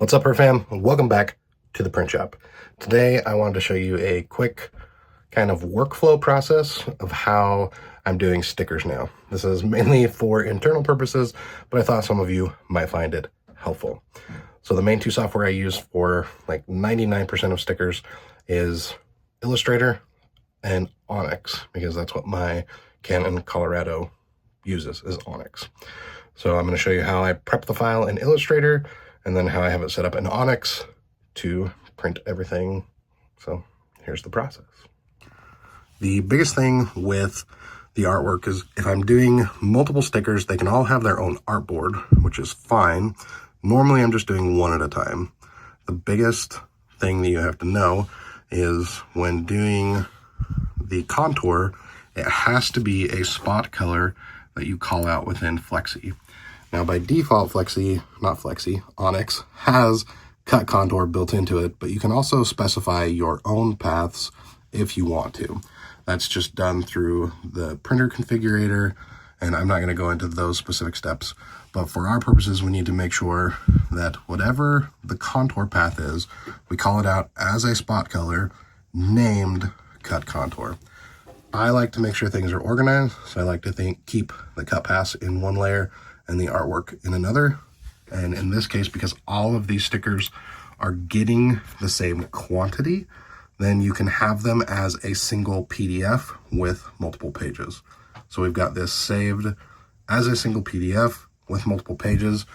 What's up, her fam? Welcome back to the print shop. Today, I wanted to show you a quick kind of workflow process of how I'm doing stickers now. This is mainly for internal purposes, but I thought some of you might find it helpful. So the main two software I use for like 99% of stickers is Illustrator and Onyx, because that's what my Canon Colorado uses, is Onyx. So I'm going to show you how I prep the file in Illustrator and then how I have it set up in Onyx to print everything. So here's the process. The biggest thing with the artwork is if I'm doing multiple stickers, they can all have their own artboard, which is fine. Normally I'm just doing one at a time. The biggest thing that you have to know is when doing the contour, it has to be a spot color that you call out within Flexi. Now by default, Onyx has cut contour built into it, but you can also specify your own paths if you want to. That's just done through the printer configurator, and I'm not going to go into those specific steps. But for our purposes, we need to make sure that whatever the contour path is, we call it out as a spot color named cut contour. I like to make sure things are organized, so I like to keep the cut paths in one layer and the artwork in another. And in this case, because all of these stickers are getting the same quantity, then you can have them as a single PDF with multiple pages. So we've got this saved as a single PDF with multiple pages,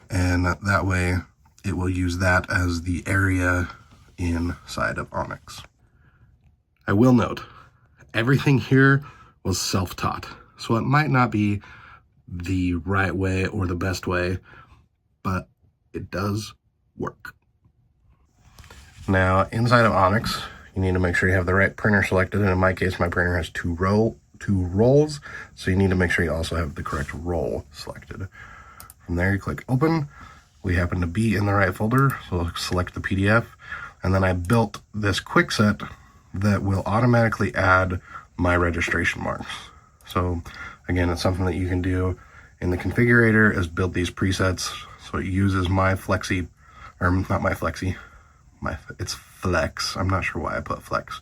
and that way it will use that as the area inside of Onyx. I will note, everything here was self-taught, so it might not be the right way or the best way, but it does work. Now, inside of Onyx, you need to make sure you have the right printer selected, and in my case, my printer has two rolls, so you need to make sure you also have the correct roll selected. From there, you click open. We happen to be in the right folder, so we'll select the PDF, and then I built this quick set that will automatically add my registration marks. So again, it's something that you can do in the configurator, is build these presets. So it uses my Flexi, or not my Flexi, it's Flex. I'm not sure why I put Flex,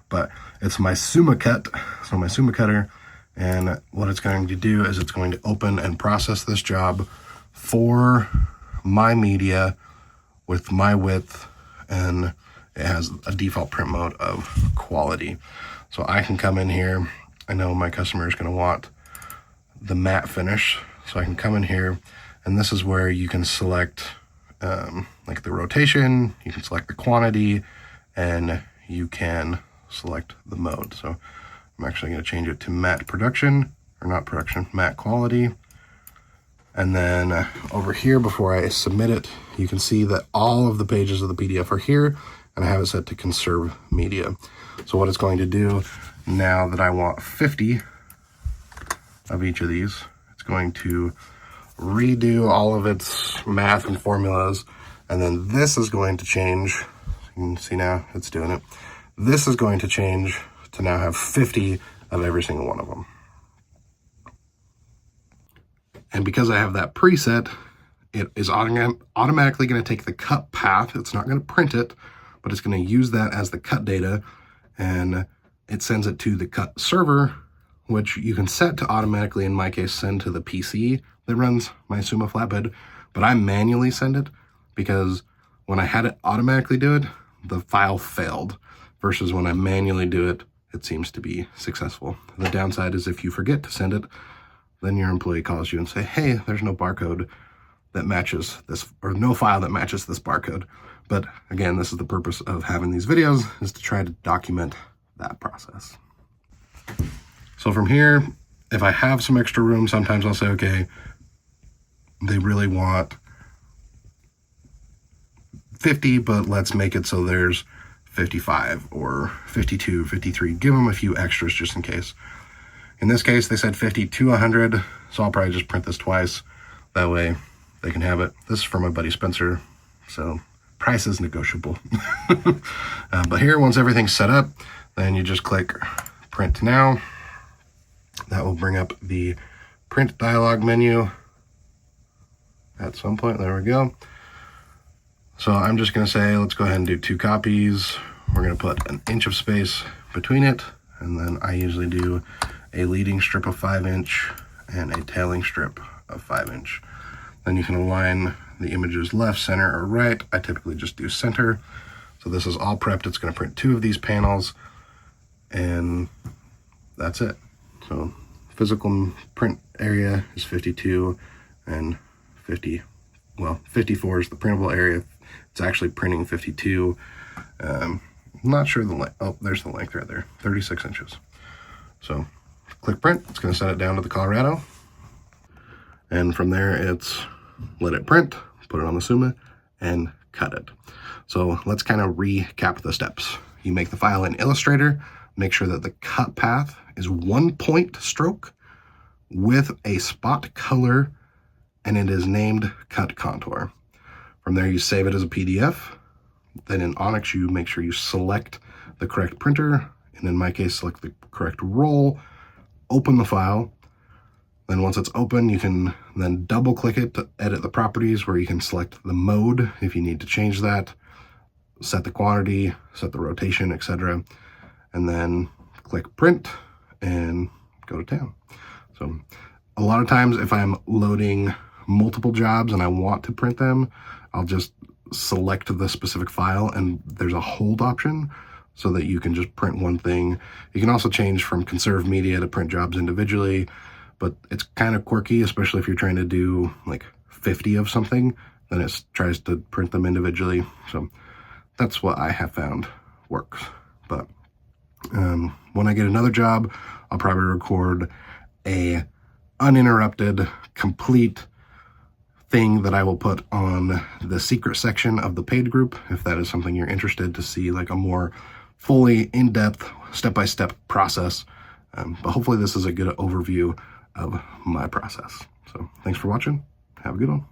but it's my Suma cut. So my Suma cutter, and what it's going to do is it's going to open and process this job for my media with my width, and it has a default print mode of quality. So I can come in here. I know my customer is going to want the matte finish, so I can come in here, and this is where you can select like the rotation, you can select the quantity, and you can select the mode. So I'm actually going to change it to matte production, or not production, matte quality. And then over here, before I submit it, you can see that all of the pages of the PDF are here, and I have it set to conserve media. So what it's going to do now that I want 50 of each of these, it's going to redo all of its math and formulas, and then this is going to change. You can see now it's doing it. This is going to change to now have 50 of every single one of them. And because I have that preset, it is automatically going to take the cut path. It's not going to print it, but it's going to use that as the cut data, and it sends it to the cut server, which you can set to automatically, in my case, send to the PC that runs my Suma flatbed, but I manually send it because when I had it automatically do it, the file failed, versus when I manually do it, it seems to be successful. The downside is if you forget to send it, then your employee calls you and say, hey, there's no barcode that matches this, or no file that matches this barcode. But again, this is the purpose of having these videos, is to try to document that process. So from here, if I have some extra room, sometimes I'll say, okay, they really want 50, but let's make it so there's 55 or 52, 53. Give them a few extras just in case. In this case, they said 50 to 100, so I'll probably just print this twice. That way they can have it. This is from my buddy Spencer, so price is negotiable. But here, once everything's set up, then you just click print now. That will bring up the print dialog menu at some point. There we go. So I'm just going to say, let's go ahead and do 2 copies. We're going to put an inch of space between it. And then I usually do a leading strip of 5" and a tailing strip of 5". Then you can align the images left, center, or right. I typically just do center. So this is all prepped. It's going to print 2 of these panels, and that's it. So physical print area is 52, and 54 is the printable area. It's actually printing 52. I'm not sure the length. Oh, there's the length right there, 36 inches. So click print. It's going to set it down to the Colorado. And from there, it's let it print, put it on the Suma, and cut it. So let's kind of recap the steps. You make the file in Illustrator, make sure that the cut path is 1 point stroke with a spot color, and it is named cut contour. From there, you save it as a PDF. Then in Onyx, you make sure you select the correct printer, and in my case, select the correct roll, open the file. Then once it's open, you can then double click it to edit the properties, where you can select the mode if you need to change that, set the quantity, set the rotation, etc. And then click print and go to town. So a lot of times if I'm loading multiple jobs and I want to print them, I'll just select the specific file, and there's a hold option so that you can just print one thing. You can also change from conserve media to print jobs individually, but it's kind of quirky, especially if you're trying to do like 50 of something, then it tries to print them individually. So that's what I have found works. But when I get another job, I'll probably record a uninterrupted, complete thing that I will put on the secret section of the paid group, if that is something you're interested to see, like a more fully in-depth, step-by-step process. But hopefully this is a good overview of my process. So thanks for watching. Have a good one.